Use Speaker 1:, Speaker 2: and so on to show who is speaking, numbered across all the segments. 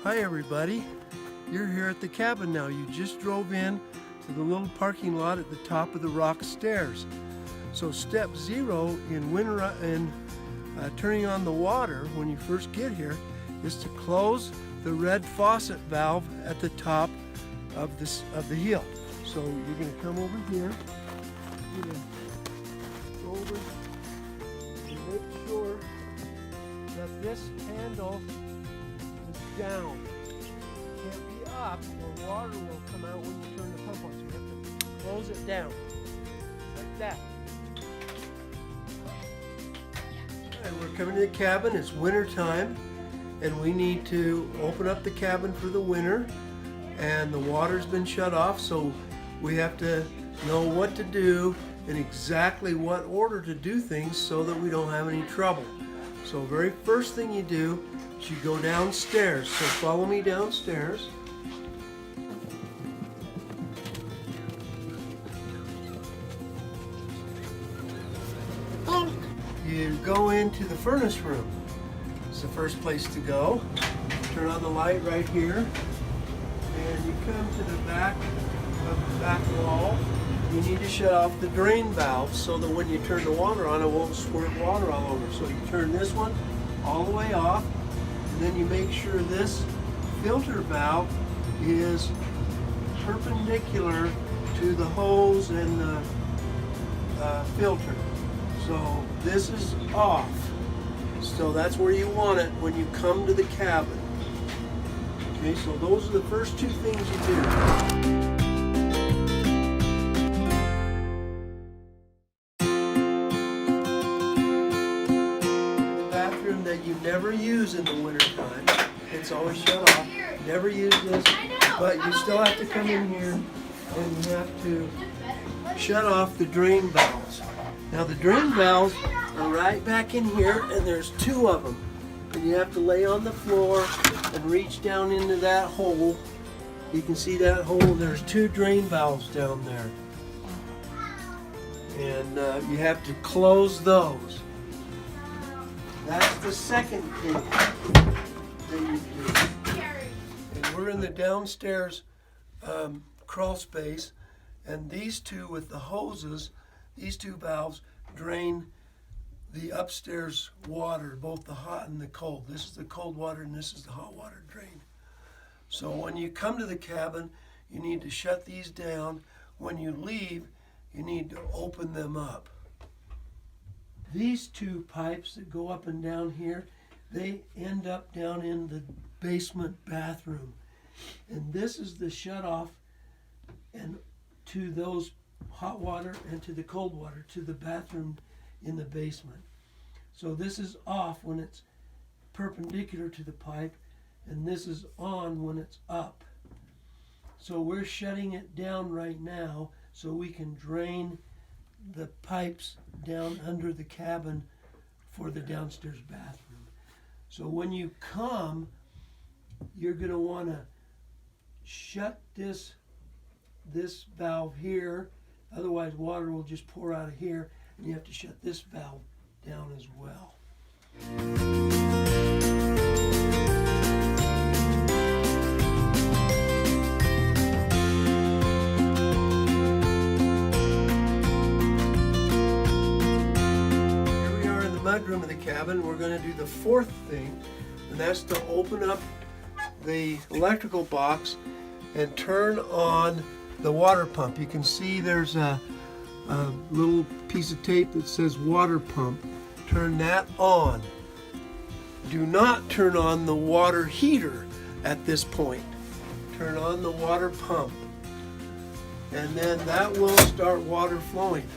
Speaker 1: Hi everybody, you're here at the cabin now. You just drove in to the little parking lot at the top of the rock stairs. So step 0 in turning on the water when you first get here is to close the red faucet valve at the top of the heel. So you're going to come over here, you're going to go over and make sure that this handle is down. It can't be up or water will come out when you turn the pump on. So you have to close it down like that. And we're coming to the cabin. It's winter time and we need to open up the cabin for the winter, and the water's been shut off, so we have to know what to do and exactly what order to do things so that we don't have any trouble. So very first thing you do is you go downstairs. So follow me downstairs. You go into the furnace room. It's the first place to go. Turn on the light right here. And you come to the back of the back wall. You need to shut off the drain valve so that when you turn the water on, it won't squirt water all over. So you turn this one all the way off, and then you make sure this filter valve is perpendicular to the hose and the filter. So this is off. So that's where you want it when you come to the cabin. Okay, so those are the first two things you do. Bathroom that you never use in the wintertime. It's always shut off. Never use this, but you still have to come in here and you have to shut off the drain valves. Now the drain valves are right back in here, and there's two of them. And you have to lay on the floor and reach down into that hole. You can see that hole. There's two drain valves down there. And you have to close those. That's the second thing that you do. And we're in the downstairs crawl space, and these two with the hoses, these two valves drain the upstairs water, both the hot and the cold. This is the cold water and this is the hot water drain. So when you come to the cabin, you need to shut these down. When you leave, you need to open them up. These two pipes that go up and down here, they end up down in the basement bathroom. And this is the shut off and to those hot water and to the cold water to the bathroom in the basement. So this is off when it's perpendicular to the pipe, and this is on when it's up. So we're shutting it down right now so we can drain the pipes down under the cabin for the downstairs bathroom. So when you come, you're going to want to shut this valve here, otherwise water will just pour out of here, and you have to shut this valve down as well. Here we are in the mudroom of the cabin. We're going to do the fourth thing, and that's to open up the electrical box and turn on the water pump. You can see there's a little piece of tape that says water pump. Turn that on. Do not turn on the water heater at this point. Turn on the water pump, and then that will start water flowing.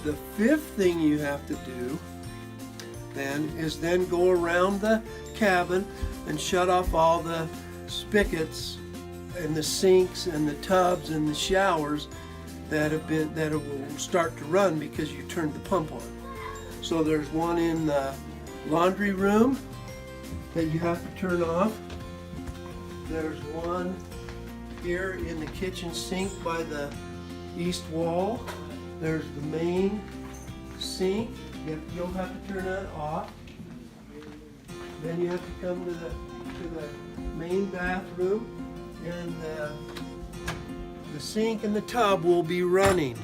Speaker 1: The fifth thing you have to do then is then go around the cabin and shut off all the spigots and the sinks and the tubs and the showers that will start to run because you turned the pump on. So there's one in the laundry room that you have to turn off. There's one here in the kitchen sink by the east wall. There's the main sink. You'll have to turn that off. Then you have to come to the main bathroom, and the sink and the tub will be running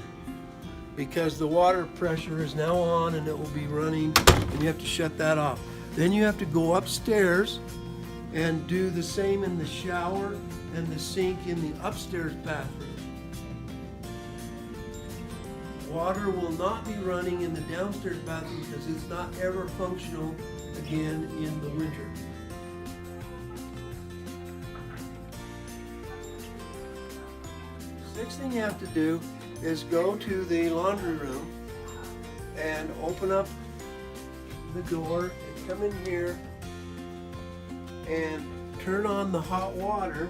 Speaker 1: because the water pressure is now on and it will be running, and you have to shut that off. Then you have to go upstairs and do the same in the shower and the sink in the upstairs bathroom. Water will not be running in the downstairs bathroom because it's not ever functional again in the winter. Next thing you have to do is go to the laundry room and open up the door and come in here and turn on the hot water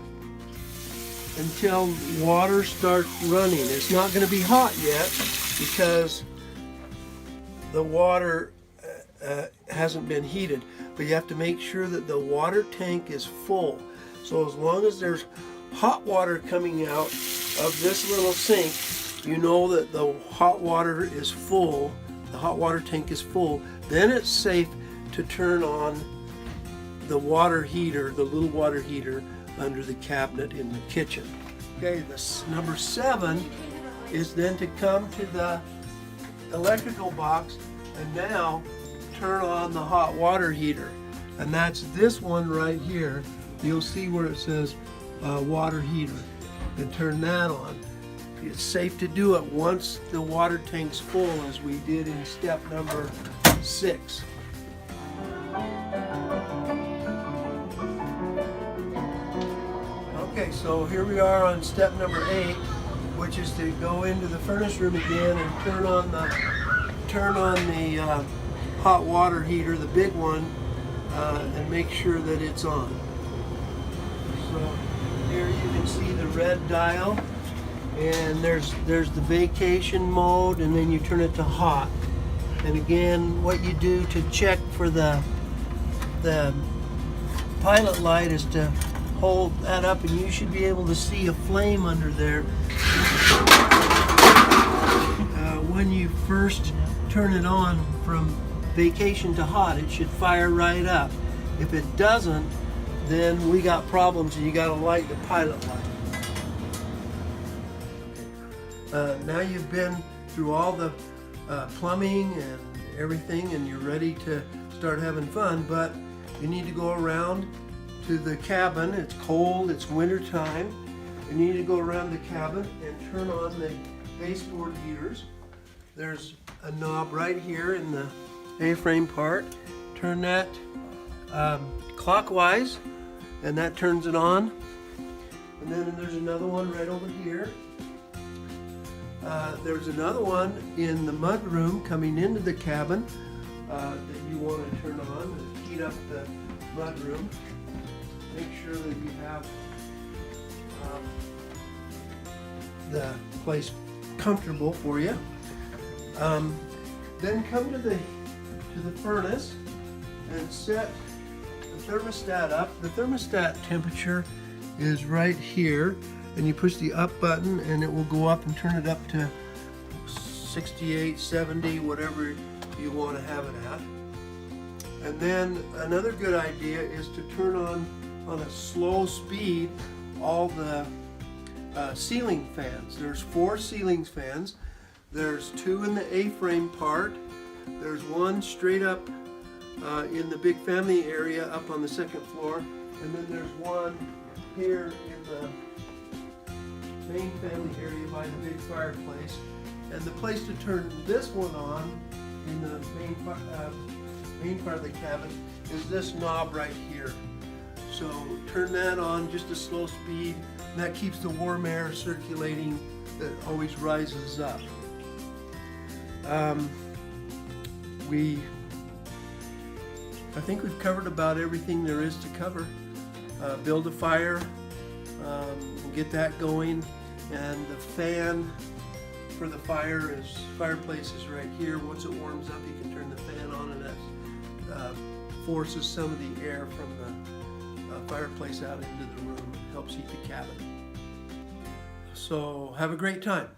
Speaker 1: until water starts running. It's not going to be hot yet because the water hasn't been heated, but you have to make sure that the water tank is full. So as long as there's hot water coming out of this little sink, you know that the hot water is full, the hot water tank is full. Then it's safe to turn on the water heater, the little water heater under the cabinet in the kitchen. Okay, this number 7 is then to come to the electrical box and now turn on the hot water heater. And that's this one right here. You'll see where it says water heater, and turn that on. It's safe to do it once the water tank's full, as we did in step number 6. Okay, so here we are on step number 8, which is to go into the furnace room again and turn on the hot water heater, the big one, and make sure that it's on. So here you can see the red dial, and there's the vacation mode, and then you turn it to hot. And again, what you do to check for the pilot light is to hold that up, and you should be able to see a flame under there. When you first turn it on from vacation to hot, it should fire right up. If it doesn't, then we got problems and you got to light the pilot light. Now you've been through all the plumbing and everything, and you're ready to start having fun, but you need to go around to the cabin. It's cold, it's winter time. You need to go around the cabin and turn on the baseboard heaters. There's a knob right here in the A-frame part. Turn that clockwise, and that turns it on. And then there's another one right over here. There's another one in the mud room coming into the cabin that you want to turn on and heat up the mud room. Make sure that you have the place comfortable for you. Then come to the furnace and set the thermostat up. The thermostat temperature is right here, and you push the up button and it will go up and turn it up to 68, 70, whatever you want to have it at. And then another good idea is to turn on a slow speed all the ceiling fans. There's 4 ceiling fans. There's 2 in the A-frame part. There's 1 straight up in the big family area up on the 2nd floor, and then there's 1 here in the main family area by the big fireplace. And the place to turn this one on in the main part of the cabin is this knob right here. So turn that on just a slow speed, and that keeps the warm air circulating that always rises up. I think we've covered about everything there is to cover. Build a fire, get that going, and the fan for the fireplace is right here. Once it warms up, you can turn the fan on, and that forces some of the air from the fireplace out into the room. It helps heat the cabin. So have a great time.